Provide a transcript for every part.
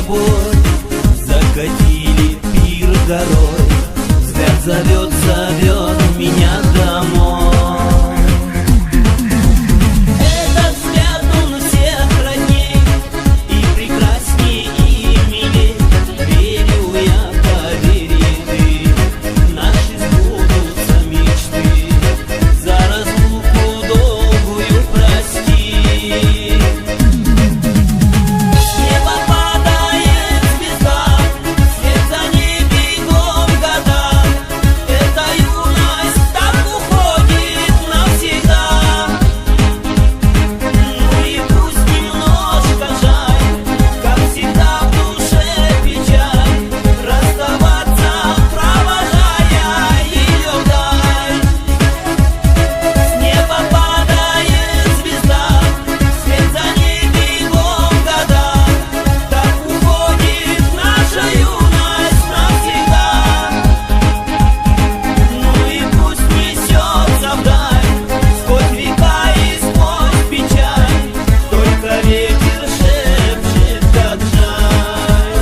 тобой закатили пир горой. Взгляд зовет, зовет меня домой. Этот взгляд, он всех родней, и прекрасней, и милей. Верю я, повери ты, наши сбудутся мечты. За разлуку долгую прости. С неба падает звезда, вслед за ней бегом года. Эта юность так уходит навсегда. Ну и пусть немножко жаль, как всегда в душе печаль, расставаться, провожая ее вдаль. С неба падает звезда, вслед за ней бегом года. Так уходит наша юность навсегда. Ну и пусть несется вдаль, сквозь века и сквозь печаль, только ветер шепчет, как жаль.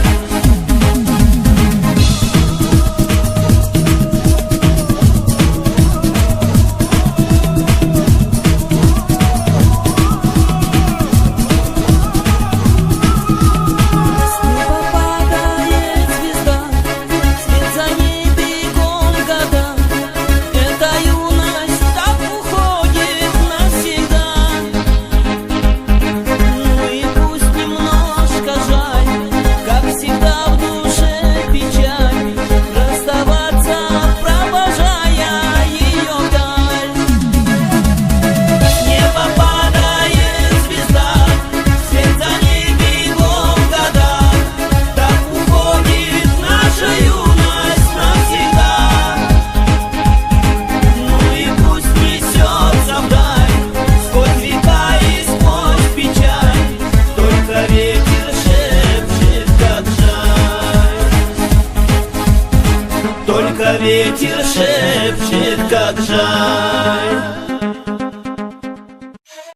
С неба падает звезда, вслед за ней бегом года. Эта юность так уходит навсегда. Ну и пусть немножко жаль, как всегда в душе печаль, расставаться, провожая ее вдаль. С неба падает звезда, вслед за ней бегом года. Так уходит наша юность навсегда. Ну и пусть несется вдаль, сквозь века и сквозь печаль, только ветер шепчет, как жаль. Только ветер шепчет, как жаль.